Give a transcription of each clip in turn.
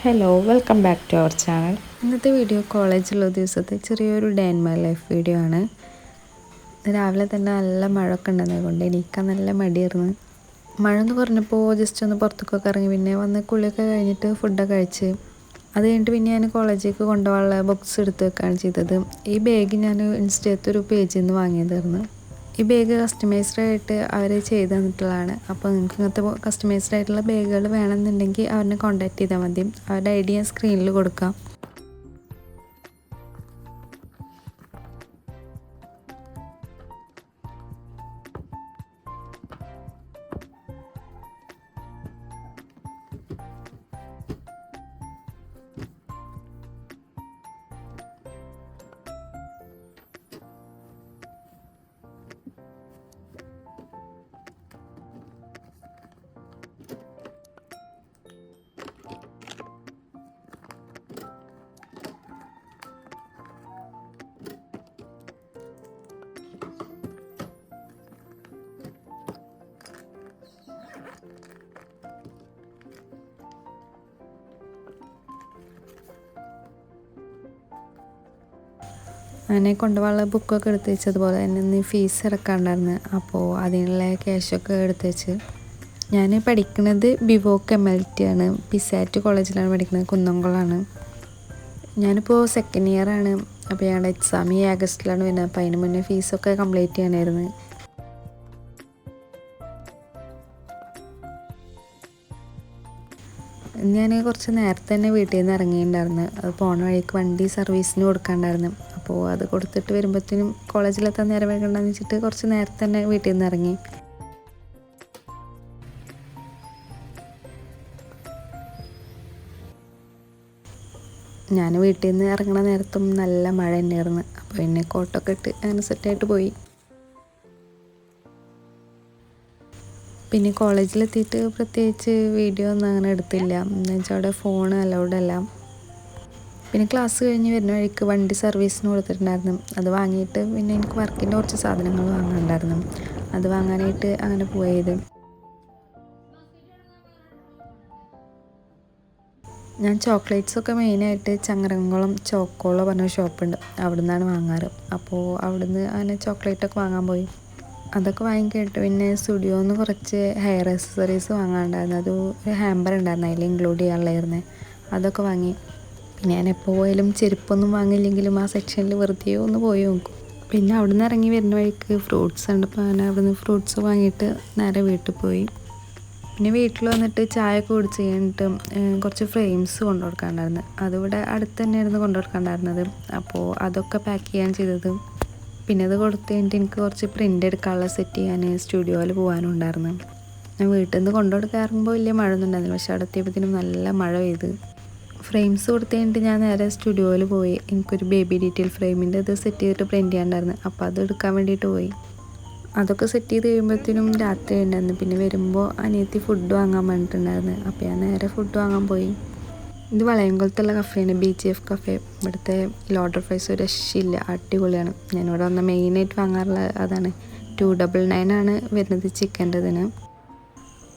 Hello welcome back to our channel. ഇന്നത്തെ video കോളേജിലുള്ള ദിവസത്തെ ചെറിയൊരു day in my life video ആണ്. രാവിലെ തന്നെ നല്ല മഴയൊക്കെ ഉണ്ടെന്നതുകൊണ്ട് എണീക്കാൻ നല്ല മടിയായിരുന്നു. മഴ എന്ന് പറഞ്ഞപ്പോൾ ജസ്റ്റ് ഒന്ന് പുറത്തേക്കൊക്കെ ഇറങ്ങി, പിന്നെ വന്ന് കുളിയൊക്കെ കഴിഞ്ഞിട്ട് ഫുഡൊക്കെ കഴിച്ച് അത് കഴിഞ്ഞിട്ട് പിന്നെ ഞാൻ കോളേജിലേക്ക് കൊണ്ടുപോകാനുള്ള ബുക്സ് എടുത്ത് വെക്കുകയാണ് ചെയ്തത്. ഈ ബാഗ് ഞാൻ ഇൻസ്റ്റത്തൊരു പേജിൽ നിന്ന് വാങ്ങിയതായിരുന്നു. ഈ ബാഗ് കസ്റ്റമൈസ്ഡ് ആയിട്ട് അവർ ചെയ്ത് തന്നിട്ടുള്ളതാണ്. അപ്പോൾ നിങ്ങൾക്ക് ഇങ്ങനത്തെ കസ്റ്റമൈസ്ഡ് ആയിട്ടുള്ള ബാഗുകൾ വേണമെന്നുണ്ടെങ്കിൽ അവരെ കോൺടാക്ട് ചെയ്താൽ മതി. അവരുടെ ഐഡി ഞാൻ സ്ക്രീനിൽ കൊടുക്കാം. അങ്ങനെ കൊണ്ടുപോകാനുള്ള ബുക്കൊക്കെ എടുത്ത് വെച്ചതുപോലെ തന്നെ ഇന്ന് ഫീസ് അടക്കാണ്ടായിരുന്നു. അപ്പോൾ അതിനുള്ള ക്യാഷൊക്കെ എടുത്ത് വെച്ച് ഞാൻ പഠിക്കുന്നത് ബിവോക്ക് MLT ആണ്. പിസാറ്റ് കോളേജിലാണ് പഠിക്കുന്നത്, കുന്നംകുളമാണ്. ഞാനിപ്പോൾ സെക്കൻഡ് ഇയർ ആണ്. അപ്പോൾ ഞങ്ങളുടെ എക്സാം ഈ ആഗസ്റ്റിലാണ് വരുന്നത്. അപ്പോൾ അതിന് മുന്നേ ഫീസൊക്കെ കംപ്ലീറ്റ് ചെയ്യാനായിരുന്നു. ഞാൻ കുറച്ച് നേരത്തെ തന്നെ വീട്ടിൽ നിന്ന് ഇറങ്ങിയിട്ടുണ്ടായിരുന്നു. അത് പോണ വഴിക്ക് വണ്ടി സർവീസിന് കൊടുക്കാണ്ടായിരുന്നു. അപ്പോൾ അത് കൊടുത്തിട്ട് വരുമ്പോഴത്തേനും കോളേജിലെത്താൻ നേരം വൈകണ്ടെന്ന് വെച്ചിട്ട് കുറച്ച് നേരത്തെ തന്നെ വീട്ടിൽ നിന്ന് ഇറങ്ങി. ഞാൻ വീട്ടിൽ നിന്ന് ഇറങ്ങണ നേരത്തും നല്ല മഴ തന്നെയായിരുന്നു. അപ്പോൾ പിന്നെ കോട്ടൊക്കെ ഇട്ട് അങ്ങനെ സെറ്റായിട്ട് പോയി. പിന്നെ കോളേജിലെത്തിയിട്ട് പ്രത്യേകിച്ച് വീഡിയോ ഒന്നും അങ്ങനെ എടുത്തില്ല. എന്ന് വെച്ചാൽ അവിടെ ഫോൺ അലൗഡ് അല്ല. പിന്നെ ക്ലാസ് കഴിഞ്ഞ് വരുന്ന വഴിക്ക് വണ്ടി സർവീസിന് കൊടുത്തിട്ടുണ്ടായിരുന്നു. അത് വാങ്ങിയിട്ട് പിന്നെ എനിക്ക് വർക്കിൻ്റെ കുറച്ച് സാധനങ്ങൾ വാങ്ങാനുണ്ടായിരുന്നു. അത് വാങ്ങാനായിട്ട് അങ്ങനെ പോയത്. ഞാൻ ചോക്ലേറ്റ്സൊക്കെ മെയിനായിട്ട് ചങ്ങരംകുളം ചോക്കോളോ പറഞ്ഞ ഷോപ്പുണ്ട്, അവിടെ നിന്നാണ് വാങ്ങാറ്. അപ്പോൾ അവിടുന്ന് അങ്ങനെ ചോക്ലേറ്റൊക്കെ വാങ്ങാൻ പോയി. അതൊക്കെ വാങ്ങിക്കേട്ട് പിന്നെ സ്റ്റുഡിയോന്ന് കുറച്ച് ഹെയർ ആക്സസറീസ് വാങ്ങാനുണ്ടായിരുന്നു. അത് ഒരു ഹാമ്പർ ഉണ്ടായിരുന്നു, അതിൽ ഇൻക്ലൂഡ് ചെയ്യാനുള്ളതായിരുന്നു. അതൊക്കെ വാങ്ങി. പിന്നെ ഞാൻ എപ്പോൾ പോയാലും ചെരുപ്പൊന്നും വാങ്ങില്ലെങ്കിലും ആ സെക്ഷനിൽ വെറുതെ ഒന്ന് പോയി നോക്കും. പിന്നെ അവിടെ നിന്ന് ഇറങ്ങി വരുന്ന വഴിക്ക് ഫ്രൂട്ട്സ് ഉണ്ട്. അപ്പോൾ ഞാൻ അവിടെ നിന്ന് ഫ്രൂട്ട്സ് വാങ്ങിയിട്ട് നേരെ വീട്ടിൽ പോയി. പിന്നെ വീട്ടിൽ വന്നിട്ട് ചായ ഒക്കെ കുടിച്ച് കഴിഞ്ഞിട്ട് കുറച്ച് ഫ്രെയിംസ് കൊണ്ടു കൊടുക്കാനുണ്ടായിരുന്നു. അതിവിടെ അടുത്ത് തന്നെയായിരുന്നു കൊണ്ടു കൊടുക്കാനുണ്ടായിരുന്നത്. അപ്പോൾ അതൊക്കെ പാക്ക് ചെയ്യാൻ ചെയ്തത്. പിന്നെ അത് കൊടുത്ത് കഴിഞ്ഞിട്ട് എനിക്ക് കുറച്ച് പ്രിൻ്റ് എടുക്കാനുള്ള സെറ്റ് ചെയ്യാൻ സ്റ്റുഡിയോയിൽ പോകാനും ഉണ്ടായിരുന്നു. ഞാൻ വീട്ടിൽ നിന്ന് കൊണ്ടു കൊടുക്കാറുമ്പോൾ വലിയ മഴ ഒന്നും ഉണ്ടായിരുന്നില്ല. പക്ഷേ അവിടെ എത്തിയപ്പോഴത്തേനും നല്ല മഴ പെയ്ത്. ഫ്രെയിംസ് കൊടുത്ത് കഴിഞ്ഞിട്ട് ഞാൻ നേരെ സ്റ്റുഡിയോയിൽ പോയി. എനിക്കൊരു ബേബി ഡീറ്റെയിൽ ഫ്രെയിമിൻ്റെ ഇത് സെറ്റ് ചെയ്തിട്ട് പ്രിൻ്റ് ചെയ്യാനുണ്ടായിരുന്നു. അപ്പോൾ അത് എടുക്കാൻ വേണ്ടിയിട്ട് പോയി. അതൊക്കെ സെറ്റ് ചെയ്ത് കഴിയുമ്പോഴത്തേനും രാത്രി ഉണ്ടായിരുന്നു. പിന്നെ വരുമ്പോൾ അനിയത്തി ഫുഡ് വാങ്ങാൻ പറഞ്ഞിട്ടുണ്ടായിരുന്നു. അപ്പോൾ ഞാൻ നേരെ ഫുഡ് വാങ്ങാൻ പോയി. ഇത് വളയംകുളത്തുള്ള കഫേയാണ്, BGF കഫേ. ഇവിടുത്തെ ലോഡർ ഫ്രൈസ് ഒരു രക്ഷയില്ല, അടിപൊളിയാണ്. ഞാനിവിടെ വന്ന മെയിനായിട്ട് വാങ്ങാറുള്ള അതാണ്. 299 ആണ് വരുന്നത് ചിക്കൻ്റെതിന്.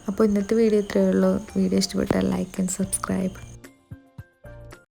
അപ്പോൾ ഇന്നത്തെ വീഡിയോ ഇത്രയേ ഉള്ളൂ. വീഡിയോ ഇഷ്ടപ്പെട്ടാൽ ലൈക്ക് ആൻഡ് സബ്സ്ക്രൈബ്.